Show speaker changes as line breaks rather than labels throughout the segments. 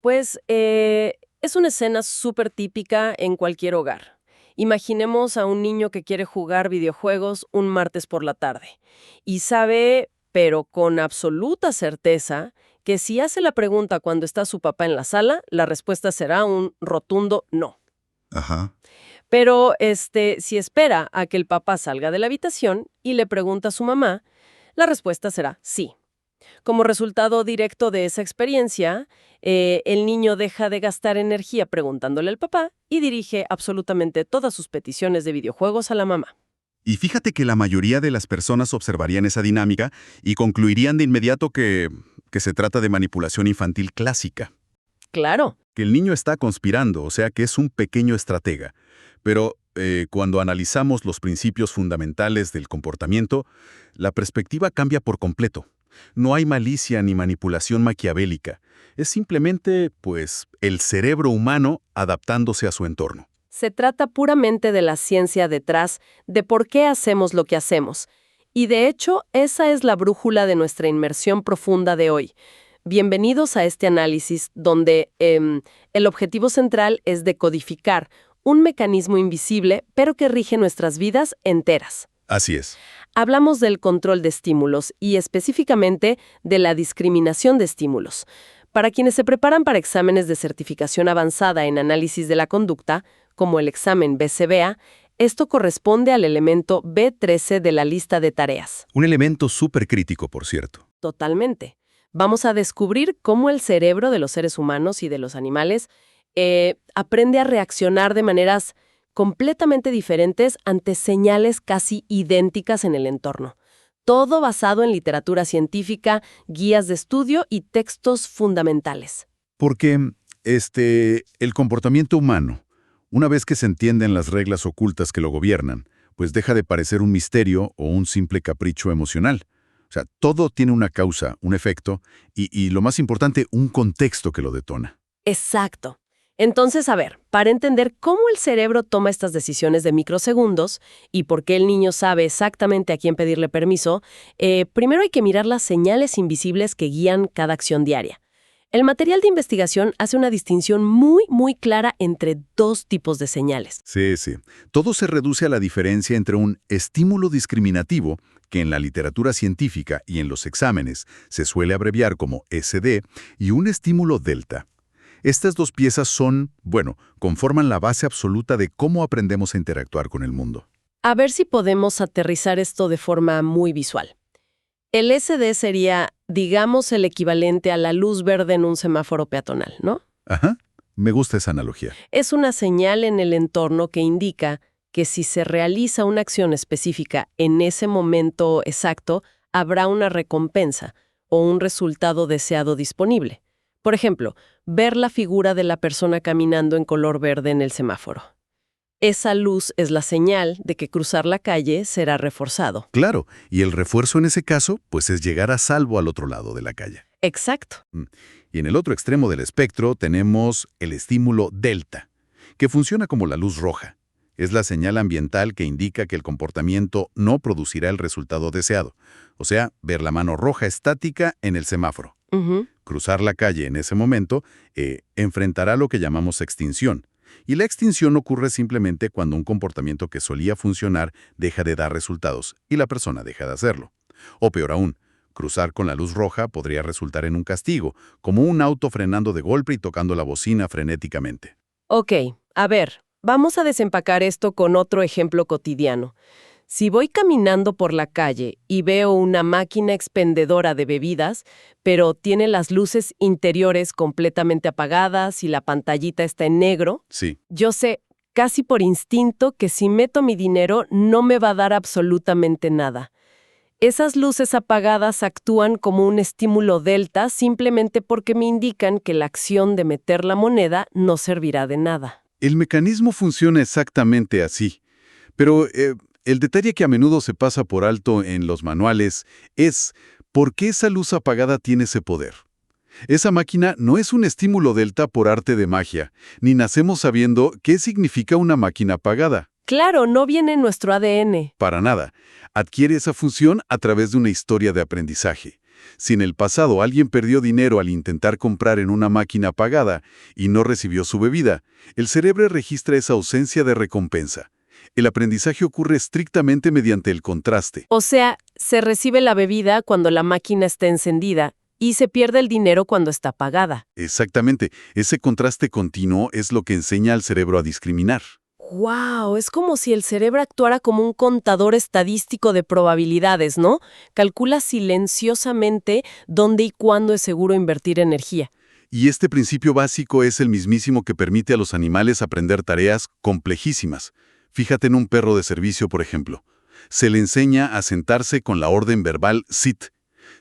Pues es una escena súper típica en cualquier hogar. Imaginemos a un niño que quiere jugar videojuegos un martes por la tarde y sabe, pero con absoluta certeza, que si hace la pregunta cuando está su papá en la sala, la respuesta será un rotundo no.
Ajá.
Pero si espera a que el papá salga de la habitación y le pregunta a su mamá, la respuesta será sí. Como resultado directo de esa experiencia, el niño deja de gastar energía preguntándole al papá y dirige absolutamente todas sus peticiones de videojuegos a la mamá.
Y fíjate que la mayoría de las personas observarían esa dinámica y concluirían de inmediato que se trata de manipulación infantil clásica.
Claro,
Que el niño está conspirando, o sea que es un pequeño estratega. Pero cuando analizamos los principios fundamentales del comportamiento, la perspectiva cambia por completo. No hay malicia ni manipulación maquiavélica. Es simplemente, pues, el cerebro humano adaptándose a su entorno.
se trata puramente de la ciencia detrás de por qué hacemos lo que hacemos. Y de hecho, esa es la brújula de nuestra inmersión profunda de hoy. Bienvenidos a este análisis donde el objetivo central es decodificar un mecanismo invisible, pero que rige nuestras vidas enteras.
Así es.
Hablamos del control de estímulos y específicamente de la discriminación de estímulos. Para quienes se preparan para exámenes de certificación avanzada en análisis de la conducta, como el examen BCBA, esto corresponde al elemento B13 de la lista de tareas.
Un elemento súper crítico, por cierto.
Totalmente. Vamos a descubrir cómo el cerebro de los seres humanos y de los animales aprende a reaccionar de maneras completamente diferentes ante señales casi idénticas en el entorno. Todo basado en literatura científica, guías de estudio y textos fundamentales.
Porque el comportamiento humano, una vez que se entienden las reglas ocultas que lo gobiernan, pues deja de parecer un misterio o un simple capricho emocional. O sea, todo tiene una causa, un efecto y lo más importante, un contexto que lo detona.
Exacto. Entonces, a ver, para entender cómo el cerebro toma estas decisiones de microsegundos y por qué el niño sabe exactamente a quién pedirle permiso, primero hay que mirar las señales invisibles que guían cada acción diaria. El material de investigación hace una distinción muy clara entre dos tipos de señales.
Sí, sí. Todo se reduce a la diferencia entre un estímulo discriminativo, que en la literatura científica y en los exámenes se suele abreviar como SD, y un estímulo delta. Estas dos piezas conforman la base absoluta de cómo aprendemos a interactuar con el mundo.
A ver si podemos aterrizar esto de forma muy visual. El SD sería, digamos, el equivalente a la luz verde en un semáforo peatonal, ¿no?
Ajá, me gusta esa analogía.
Es una señal en el entorno que indica que si se realiza una acción específica en ese momento exacto, habrá una recompensa o un resultado deseado disponible. Por ejemplo, ver la figura de la persona caminando en color verde en el semáforo. Esa luz es la señal de que cruzar la calle será reforzado.
Claro, y el refuerzo en ese caso, pues es llegar a salvo al otro lado de la calle.
Exacto.
Y en el otro extremo del espectro tenemos el estímulo delta, que funciona como la luz roja. Es la señal ambiental que indica que el comportamiento no producirá el resultado deseado. O sea, ver la mano roja estática en el semáforo. Cruzar la calle en ese momento enfrentará lo que llamamos extinción. Y la extinción ocurre simplemente cuando un comportamiento que solía funcionar deja de dar resultados y la persona deja de hacerlo. O peor aún, cruzar con la luz roja podría resultar en un castigo, como un auto frenando de golpe y tocando la bocina frenéticamente.
Ok, a ver, vamos a desempacar esto con otro ejemplo cotidiano. Si voy caminando por la calle y veo una máquina expendedora de bebidas, pero tiene las luces interiores completamente apagadas y la pantallita está en negro,
Sí,
yo sé casi por instinto que si meto mi dinero no me va a dar absolutamente nada. Esas luces apagadas actúan como un estímulo delta simplemente porque me indican que la acción de meter la moneda no servirá de nada.
el mecanismo funciona exactamente así. Pero el detalle que a menudo se pasa por alto en los manuales es ¿por qué esa luz apagada tiene ese poder? Esa máquina no es un estímulo delta por arte de magia, ni nacemos sabiendo qué significa una máquina apagada.
Claro, no viene en nuestro ADN.
Para nada. Adquiere esa función a través de una historia de aprendizaje. Si en el pasado alguien perdió dinero al intentar comprar en una máquina pagada y no recibió su bebida, el cerebro registra esa ausencia de recompensa. El aprendizaje ocurre estrictamente mediante el contraste.
O sea, se recibe la bebida cuando la máquina está encendida y se pierde el dinero cuando está pagada.
Exactamente, ese contraste continuo es lo que enseña al cerebro a discriminar.
¡Wow! Es como si el cerebro actuara como un contador estadístico de probabilidades, ¿no? Calcula silenciosamente dónde y cuándo es seguro invertir energía.
Y este principio básico es el mismísimo que permite a los animales aprender tareas complejísimas. Fíjate en un perro de servicio, por ejemplo. Se le enseña a sentarse con la orden verbal sit.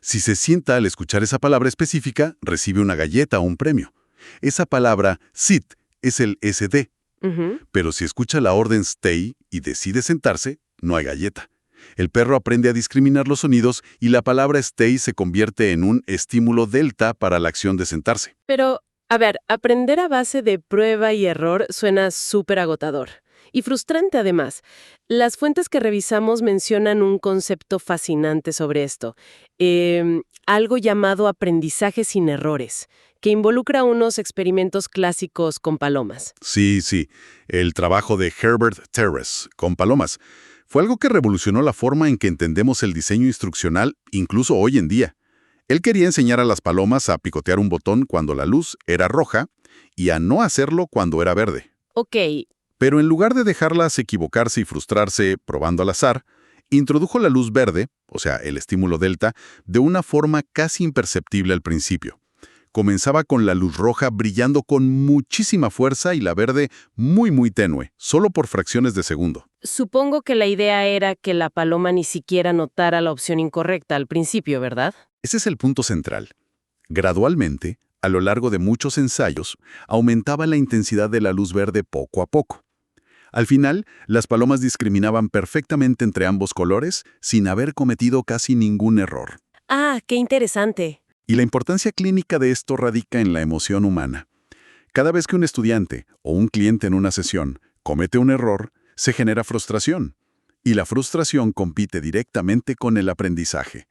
Si se sienta al escuchar esa palabra específica, recibe una galleta o un premio. Esa palabra sit es el SD.
Ujú.
Pero si escucha la orden stay y decide sentarse, no hay galleta. El perro aprende a discriminar los sonidos y la palabra stay se convierte en un estímulo delta para la acción de sentarse.
Pero, a ver, aprender a base de prueba y error suena súper agotador. Y frustrante además. Las fuentes que revisamos mencionan un concepto fascinante sobre esto. Algo llamado aprendizaje sin errores, que involucra unos experimentos clásicos con palomas.
Sí, sí, el trabajo de Herbert Terrace con palomas fue algo que revolucionó la forma en que entendemos el diseño instruccional incluso hoy en día. Él quería enseñar a las palomas a picotear un botón cuando la luz era roja y a no hacerlo cuando era verde.
Ok,
Pero en lugar de dejarlas equivocarse y frustrarse probando al azar, introdujo la luz verde, o sea, el estímulo delta, de una forma casi imperceptible al principio. Comenzaba con la luz roja brillando con muchísima fuerza y la verde muy tenue, solo por fracciones de segundo.
supongo que la idea era que la paloma ni siquiera notara la opción incorrecta al principio, ¿verdad?
Ese es el punto central. Gradualmente, a lo largo de muchos ensayos, aumentaba la intensidad de la luz verde poco a poco. Al final, las palomas discriminaban perfectamente entre ambos colores sin haber cometido casi ningún error.
Ah, qué interesante.
Y la importancia clínica de esto radica en la emoción humana. Cada vez que un estudiante o un cliente en una sesión comete un error, se genera frustración. Y la frustración compite directamente con el aprendizaje.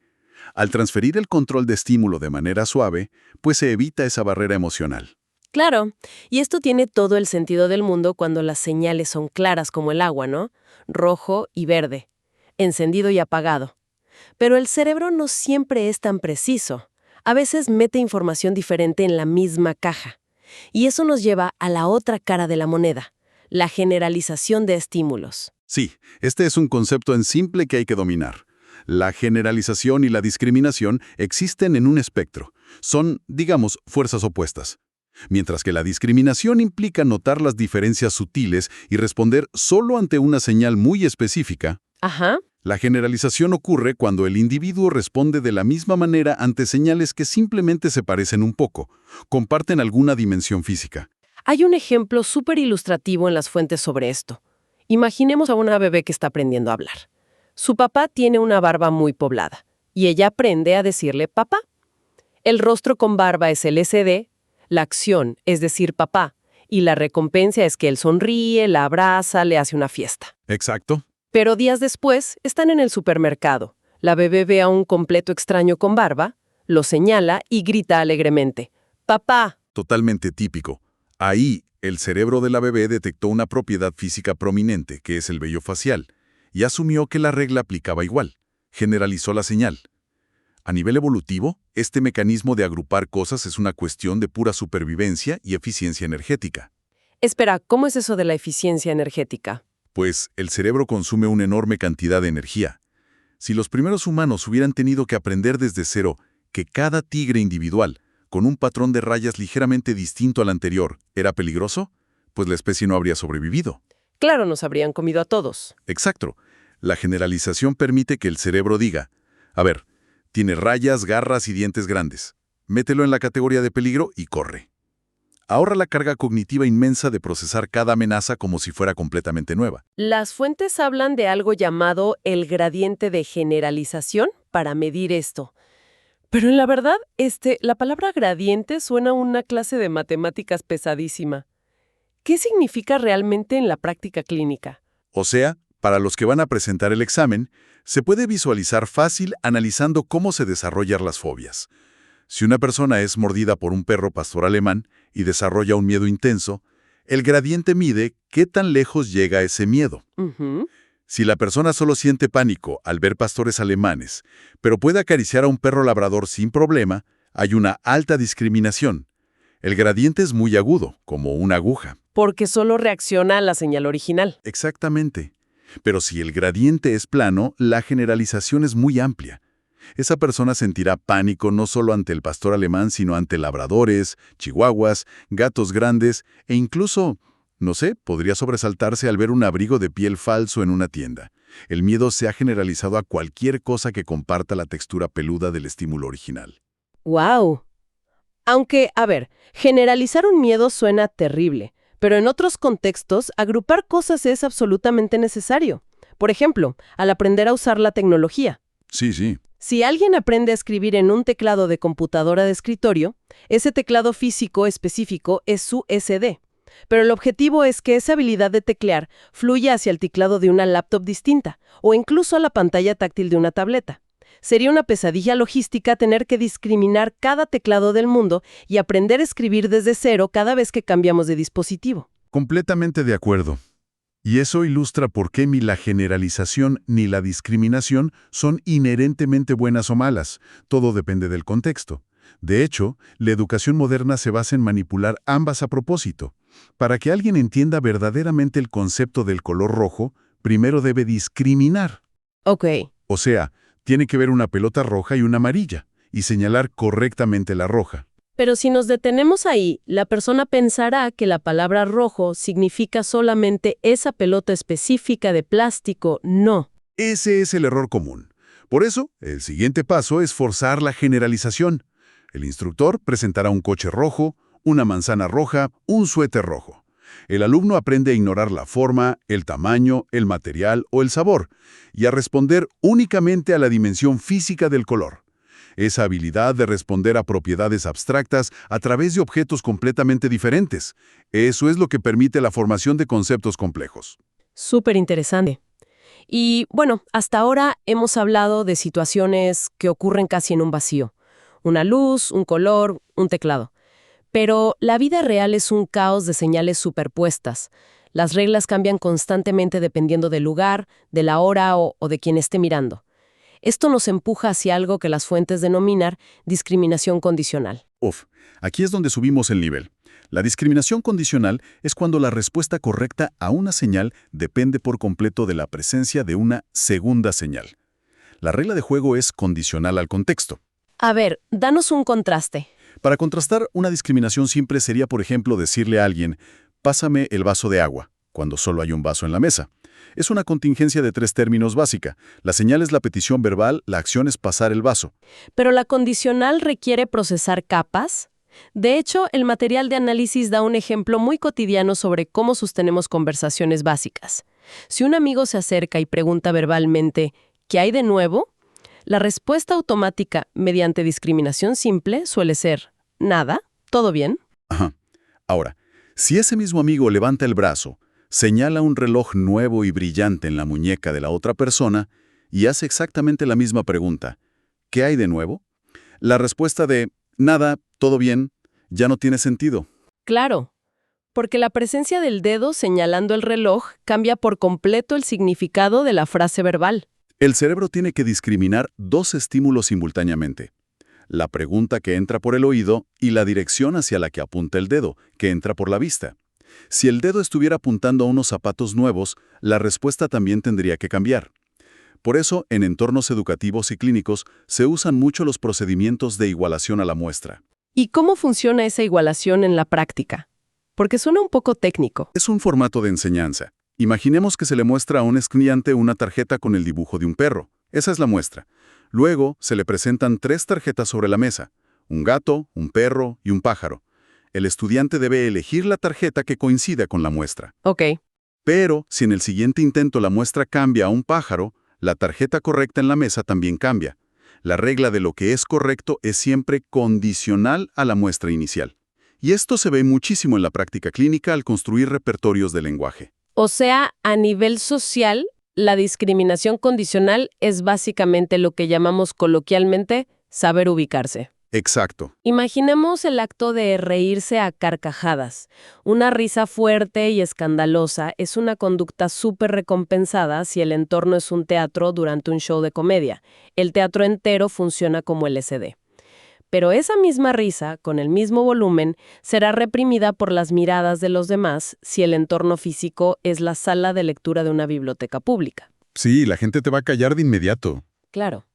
Al transferir el control de estímulo de manera suave, pues se evita esa barrera emocional.
Claro, y esto tiene todo el sentido del mundo cuando las señales son claras como el agua, ¿no? Rojo y verde, encendido y apagado. Pero el cerebro no siempre es tan preciso. A veces mete información diferente en la misma caja. Y eso nos lleva a la otra cara de la moneda, la generalización de estímulos.
Sí, este es un concepto en simple que hay que dominar. La generalización y la discriminación existen en un espectro. Son, digamos, fuerzas opuestas. Mientras que la discriminación implica notar las diferencias sutiles y responder solo ante una señal muy específica,
Ajá.
la generalización ocurre cuando el individuo responde de la misma manera ante señales que simplemente se parecen un poco, comparten alguna dimensión física.
Hay un ejemplo súper ilustrativo en las fuentes sobre esto. Imaginemos a una bebé que está aprendiendo a hablar. Su papá tiene una barba muy poblada y ella aprende a decirle papá. El rostro con barba es el SD, la acción es decir papá, y la recompensa es que él sonríe, la abraza, le hace una fiesta.
Exacto.
Pero días después están en el supermercado. La bebé ve a un completo extraño con barba, lo señala y grita alegremente: ¡Papá!
Totalmente típico. Ahí, el cerebro de la bebé detectó una propiedad física prominente, que es el vello facial, y asumió que la regla aplicaba igual. Generalizó la señal. A nivel evolutivo, este mecanismo de agrupar cosas es una cuestión de pura supervivencia y eficiencia energética.
Espera, ¿cómo es eso de la eficiencia energética?
Pues el cerebro consume una enorme cantidad de energía. Si los primeros humanos hubieran tenido que aprender desde cero que cada tigre individual, con un patrón de rayas ligeramente distinto al anterior, era peligroso, pues la especie no habría sobrevivido.
Claro, nos habrían comido a todos.
Exacto. La generalización permite que el cerebro diga, a ver, tiene rayas, garras y dientes grandes. Mételo en la categoría de peligro y corre. Ahorra la carga cognitiva inmensa de procesar cada amenaza como si fuera completamente nueva.
Las fuentes hablan de algo llamado el gradiente de generalización para medir esto. Pero en la verdad, la palabra gradiente suena a una clase de matemáticas pesadísima. ¿Qué significa realmente en la práctica clínica?
O sea, para los que van a presentar el examen, se puede visualizar fácil analizando cómo se desarrollan las fobias. Si una persona es mordida por un perro pastor alemán y desarrolla un miedo intenso, el gradiente mide qué tan lejos llega ese miedo.
Ujú.
Si la persona solo siente pánico al ver pastores alemanes, pero puede acariciar a un perro labrador sin problema, hay una alta discriminación. El gradiente es muy agudo, como una aguja.
Porque solo reacciona a la señal original.
Exactamente. Pero si el gradiente es plano, la generalización es muy amplia. Esa persona sentirá pánico no solo ante el pastor alemán, sino ante labradores, chihuahuas, gatos grandes e incluso, no sé, podría sobresaltarse al ver un abrigo de piel falso en una tienda. El miedo se ha generalizado a cualquier cosa que comparta la textura peluda del estímulo original.
¡Wow! Aunque, a ver, generalizar un miedo suena terrible, pero en otros contextos, agrupar cosas es absolutamente necesario. Por ejemplo, al aprender a usar la tecnología.
Sí.
Si alguien aprende a escribir en un teclado de computadora de escritorio, ese teclado físico específico es su SD. Pero el objetivo es que esa habilidad de teclear fluya hacia el teclado de una laptop distinta, o incluso a la pantalla táctil de una tableta. Sería una pesadilla logística tener que discriminar cada teclado del mundo y aprender a escribir desde cero cada vez que cambiamos de dispositivo.
Completamente de acuerdo. Y eso ilustra por qué ni la generalización ni la discriminación son inherentemente buenas o malas. Todo depende del contexto. De hecho, la educación moderna se basa en manipular ambas a propósito. Para que alguien entienda verdaderamente el concepto del color rojo, primero debe discriminar.
Ok.
O sea, tiene que ver una pelota roja y una amarilla, y señalar correctamente la roja.
Pero si nos detenemos ahí, la persona pensará que la palabra rojo significa solamente esa pelota específica de plástico. No.
Ese es el error común. Por eso, el siguiente paso es forzar la generalización. El instructor presentará un coche rojo, una manzana roja, un suéter rojo. El alumno aprende a ignorar la forma, el tamaño, el material o el sabor, y a responder únicamente a la dimensión física del color. Esa habilidad de responder a propiedades abstractas a través de objetos completamente diferentes. Eso es lo que permite la formación de conceptos complejos.
Súper interesante. Y bueno, hasta ahora hemos hablado de situaciones que ocurren casi en un vacío. Una luz, un color, un teclado. Pero la vida real es un caos de señales superpuestas. Las reglas cambian constantemente dependiendo del lugar, de la hora o de quien esté mirando. Esto nos empuja hacia algo que las fuentes denominan discriminación condicional.
Aquí es donde subimos el nivel. La discriminación condicional es cuando la respuesta correcta a una señal depende por completo de la presencia de una segunda señal. La regla de juego es condicional al contexto.
A ver, danos un contraste.
Para contrastar, una discriminación simple sería, por ejemplo, decirle a alguien, pásame el vaso de agua, cuando solo hay un vaso en la mesa. Es una contingencia de 3 términos básica. La señal es la petición verbal, la acción es pasar el vaso.
Pero la condicional requiere procesar capas. De hecho, el material de análisis da un ejemplo muy cotidiano sobre cómo sostenemos conversaciones básicas. Si un amigo se acerca y pregunta verbalmente, ¿qué hay de nuevo? La respuesta automática mediante discriminación simple suele ser, nada, ¿todo bien?
Ajá. Ahora, si ese mismo amigo levanta el brazo, señala un reloj nuevo y brillante en la muñeca de la otra persona y hace exactamente la misma pregunta, ¿qué hay de nuevo? La respuesta de, nada, todo bien, ya no tiene sentido.
Claro, porque la presencia del dedo señalando el reloj cambia por completo el significado de la frase verbal.
El cerebro tiene que discriminar 2 estímulos simultáneamente. La pregunta que entra por el oído y la dirección hacia la que apunta el dedo, que entra por la vista. Si el dedo estuviera apuntando a unos zapatos nuevos, la respuesta también tendría que cambiar. Por eso, en entornos educativos y clínicos, se usan mucho los procedimientos de igualación a la muestra.
¿Y cómo funciona esa igualación en la práctica? Porque suena un poco técnico.
Es un formato de enseñanza. Imaginemos que se le muestra a un estudiante una tarjeta con el dibujo de un perro. Esa es la muestra. Luego, se le presentan 3 tarjetas sobre la mesa. Un gato, un perro y un pájaro. El estudiante debe elegir la tarjeta que coincida con la muestra.
Ok.
Pero, si en el siguiente intento la muestra cambia a un pájaro, la tarjeta correcta en la mesa también cambia. La regla de lo que es correcto es siempre condicional a la muestra inicial. Y esto se ve muchísimo en la práctica clínica al construir repertorios de lenguaje.
O sea, a nivel social, La discriminación condicional es básicamente lo que llamamos coloquialmente saber ubicarse.
Exacto.
Imaginemos el acto de reírse a carcajadas. Una risa fuerte y escandalosa es una conducta súper recompensada si el entorno es un teatro durante un show de comedia. El teatro entero funciona como LSD. Pero esa misma risa, con el mismo volumen, será reprimida por las miradas de los demás si el entorno físico es la sala de lectura de una biblioteca pública.
Sí, la gente te va a callar de inmediato.
Claro.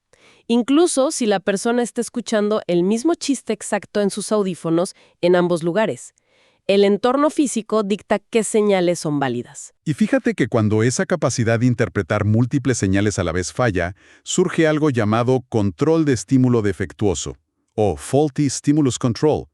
Incluso si la persona está escuchando el mismo chiste exacto en sus audífonos en ambos lugares. El entorno físico dicta qué señales son válidas.
Y fíjate que cuando esa capacidad de interpretar múltiples señales a la vez falla, surge algo llamado control de estímulo defectuoso, o faulty stimulus control.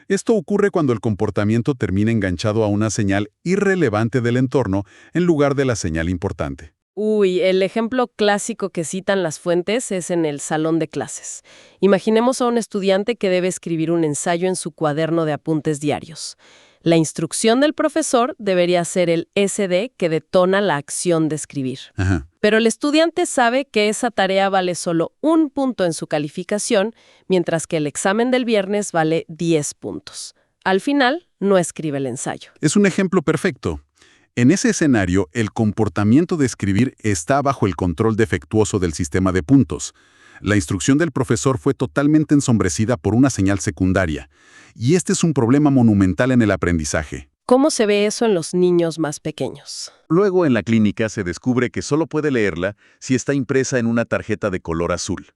Esto ocurre cuando el comportamiento termina enganchado a una señal irrelevante del entorno en lugar de la señal importante.
Uy, el ejemplo clásico que citan las fuentes es en el salón de clases. Imaginemos a un estudiante que debe escribir un ensayo en su cuaderno de apuntes diarios. La instrucción del profesor debería ser el SD que detona la acción de escribir.
Ajá.
Pero el estudiante sabe que esa tarea vale solo 1 punto en su calificación, mientras que el examen del viernes vale 10 puntos. Al final, no escribe el ensayo.
Es un ejemplo perfecto. En ese escenario, el comportamiento de escribir está bajo el control defectuoso del sistema de puntos. La instrucción del profesor fue totalmente ensombrecida por una señal secundaria, y este es un problema monumental en el aprendizaje.
¿Cómo se ve eso en los niños más pequeños?
Luego, en la clínica se descubre que solo puede leerla si está impresa en una tarjeta de color azul.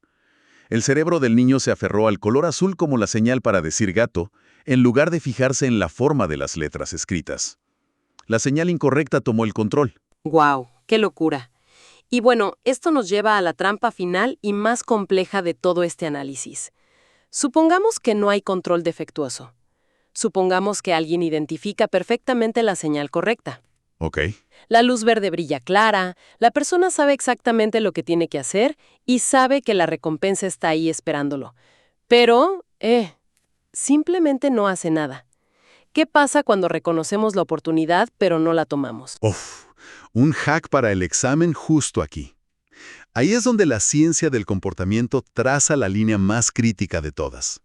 El cerebro del niño se aferró al color azul como la señal para decir gato, en lugar de fijarse en la forma de las letras escritas. La señal incorrecta tomó el control.
¡Guau! ¡Qué locura! Y bueno, esto nos lleva a la trampa final y más compleja de todo este análisis. Supongamos que no hay control defectuoso. Supongamos que alguien identifica perfectamente la señal correcta.
Ok.
La luz verde brilla clara, la persona sabe exactamente lo que tiene que hacer y sabe que la recompensa está ahí esperándolo. Pero, simplemente no hace nada. ¿Qué pasa cuando reconocemos la oportunidad pero no la tomamos?
Un hack para el examen justo aquí. Ahí es donde la ciencia del comportamiento traza la línea más crítica de todas.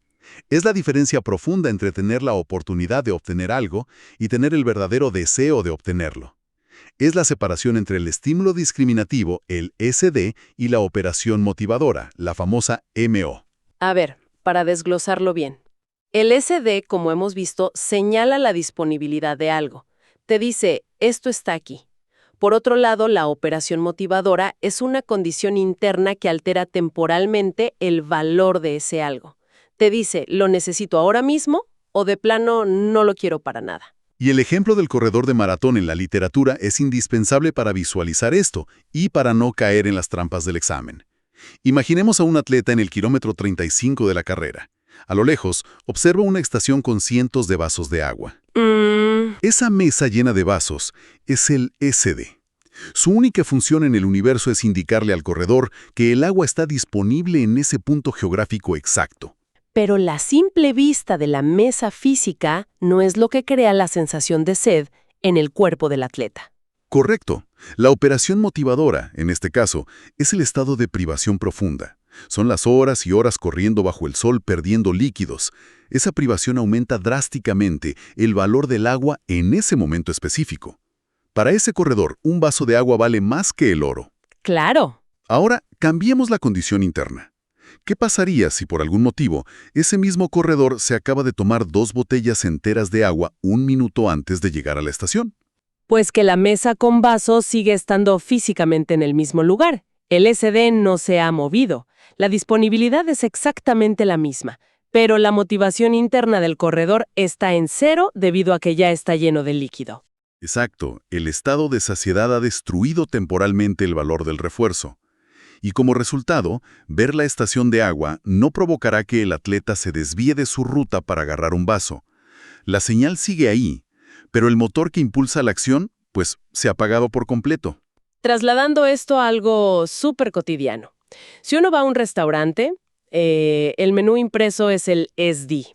Es la diferencia profunda entre tener la oportunidad de obtener algo y tener el verdadero deseo de obtenerlo. Es la separación entre el estímulo discriminativo, el SD, y la operación motivadora, la famosa MO.
A ver, para desglosarlo bien. El SD, como hemos visto, señala la disponibilidad de algo. Te dice, esto está aquí. Por otro lado, la operación motivadora es una condición interna que altera temporalmente el valor de ese algo. Te dice, ¿lo necesito ahora mismo o de plano no lo quiero para nada?
Y el ejemplo del corredor de maratón en la literatura es indispensable para visualizar esto y para no caer en las trampas del examen. Imaginemos a un atleta en el kilómetro 35 de la carrera. A lo lejos, observa una estación con cientos de vasos de agua. Esa mesa llena de vasos es el SD. Su única función en el universo es indicarle al corredor que el agua está disponible en ese punto geográfico exacto.
Pero la simple vista de la mesa física no es lo que crea la sensación de sed en el cuerpo del atleta.
Correcto. La operación motivadora, en este caso, es el estado de privación profunda. Son las horas y horas corriendo bajo el sol perdiendo líquidos. Esa privación aumenta drásticamente el valor del agua en ese momento específico. Para ese corredor, un vaso de agua vale más que el oro.
¡Claro!
Ahora, cambiemos la condición interna. ¿Qué pasaría si por algún motivo ese mismo corredor se acaba de tomar 2 botellas enteras de agua 1 minuto antes de llegar a la estación?
Pues que la mesa con vasos sigue estando físicamente en el mismo lugar. El SD no se ha movido. La disponibilidad es exactamente la misma, pero la motivación interna del corredor está en 0 debido a que ya está lleno de líquido.
Exacto, el estado de saciedad ha destruido temporalmente el valor del refuerzo. Y como resultado, ver la estación de agua no provocará que el atleta se desvíe de su ruta para agarrar un vaso. La señal sigue ahí, pero el motor que impulsa la acción, pues, se ha apagado por completo.
Trasladando esto a algo súper cotidiano. Si uno va a un restaurante, el menú impreso es el SD.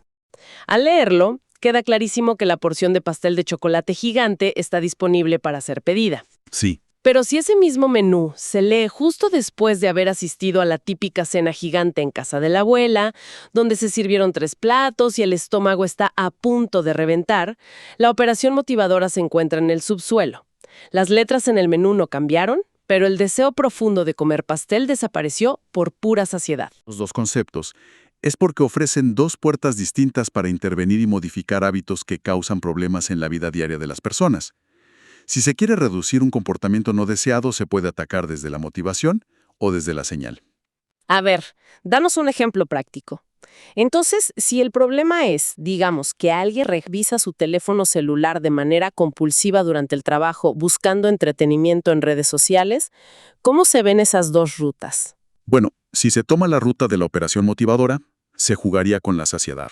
Al leerlo, queda clarísimo que la porción de pastel de chocolate gigante está disponible para ser pedida.
Sí.
Pero si ese mismo menú se lee justo después de haber asistido a la típica cena gigante en casa de la abuela, donde se sirvieron 3 platos y el estómago está a punto de reventar, la operación motivadora se encuentra en el subsuelo. Las letras en el menú no cambiaron, pero el deseo profundo de comer pastel desapareció por pura saciedad.
Los dos conceptos es porque ofrecen dos puertas distintas para intervenir y modificar hábitos que causan problemas en la vida diaria de las personas. Si se quiere reducir un comportamiento no deseado, se puede atacar desde la motivación o desde la señal.
A ver, danos un ejemplo práctico. Entonces, si el problema es, digamos, que alguien revisa su teléfono celular de manera compulsiva durante el trabajo buscando entretenimiento en redes sociales, ¿cómo se ven esas dos rutas?
Bueno, si se toma la ruta de la operación motivadora, se jugaría con la saciedad.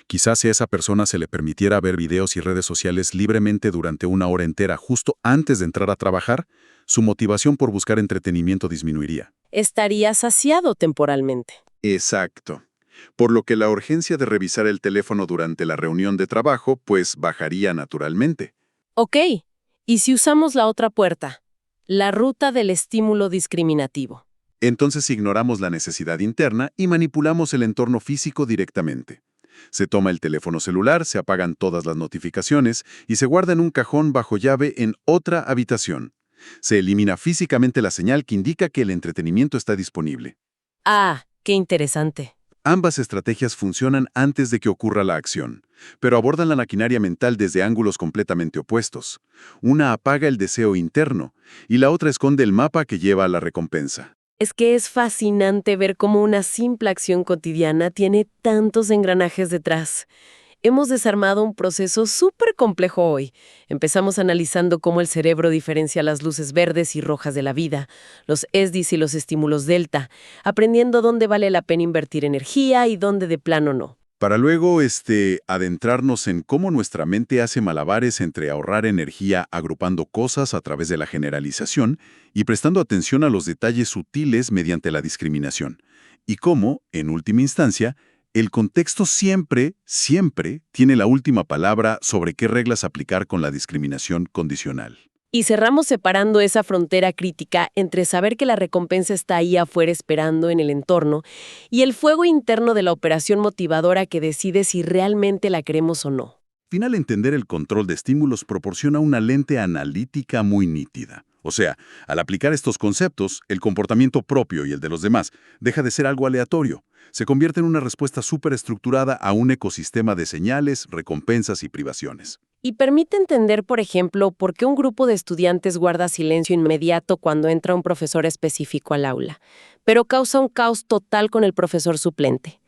Quizás si a esa persona se le permitiera ver videos y redes sociales libremente durante una hora entera justo antes de entrar a trabajar, su motivación por buscar entretenimiento disminuiría.
Estaría saciado temporalmente.
Exacto. Por lo que la urgencia de revisar el teléfono durante la reunión de trabajo, pues bajaría naturalmente.
Ok, ¿y si usamos la otra puerta? La ruta del estímulo discriminativo.
Entonces ignoramos la necesidad interna y manipulamos el entorno físico directamente. Se toma el teléfono celular, se apagan todas las notificaciones y se guarda en un cajón bajo llave en otra habitación. Se elimina físicamente la señal que indica que el entretenimiento está disponible.
Ah, qué interesante.
Ambas estrategias funcionan antes de que ocurra la acción, pero abordan la maquinaria mental desde ángulos completamente opuestos. Una apaga el deseo interno y la otra esconde el mapa que lleva a la recompensa.
Es que es fascinante ver cómo una simple acción cotidiana tiene tantos engranajes detrás. Hemos desarmado un proceso súper complejo hoy. Empezamos analizando cómo el cerebro diferencia las luces verdes y rojas de la vida, los ESDIs y los estímulos delta, aprendiendo dónde vale la pena invertir energía y dónde de plano no.
Para luego, adentrarnos en cómo nuestra mente hace malabares entre ahorrar energía agrupando cosas a través de la generalización y prestando atención a los detalles sutiles mediante la discriminación. Y cómo, en última instancia, el contexto siempre tiene la última palabra sobre qué reglas aplicar con la discriminación condicional.
Y cerramos separando esa frontera crítica entre saber que la recompensa está ahí afuera esperando en el entorno y el fuego interno de la operación motivadora que decide si realmente la queremos o no.
Al final, entender el control de estímulos proporciona una lente analítica muy nítida. O sea, al aplicar estos conceptos, el comportamiento propio y el de los demás deja de ser algo aleatorio. Se convierte en una respuesta superestructurada a un ecosistema de señales, recompensas y privaciones.
Y permite entender, por ejemplo, por qué un grupo de estudiantes guarda silencio inmediato cuando entra un profesor específico al aula, pero causa un caos total con el profesor suplente.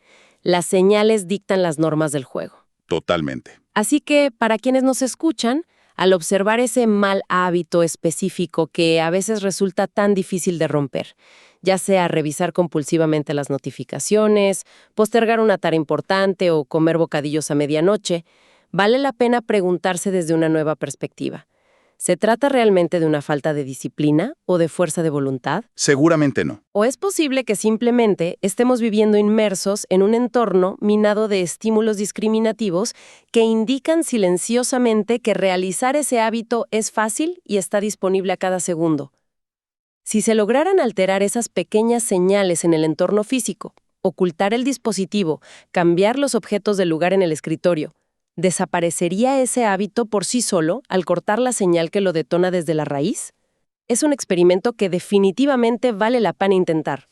Las señales dictan las normas del juego.
Totalmente.
Así que, para quienes nos escuchan, al observar ese mal hábito específico que a veces resulta tan difícil de romper, ya sea revisar compulsivamente las notificaciones, postergar una tarea importante o comer bocadillos a medianoche, vale la pena preguntarse desde una nueva perspectiva. ¿Se trata realmente de una falta de disciplina o de fuerza de voluntad?
Seguramente no.
¿O es posible que simplemente estemos viviendo inmersos en un entorno minado de estímulos discriminativos que indican silenciosamente que realizar ese hábito es fácil y está disponible a cada segundo? Si se lograran alterar esas pequeñas señales en el entorno físico, ocultar el dispositivo, cambiar los objetos del lugar en el escritorio, ¿desaparecería ese hábito por sí solo al cortar la señal que lo detona desde la raíz? Es un experimento que definitivamente vale la pena intentar.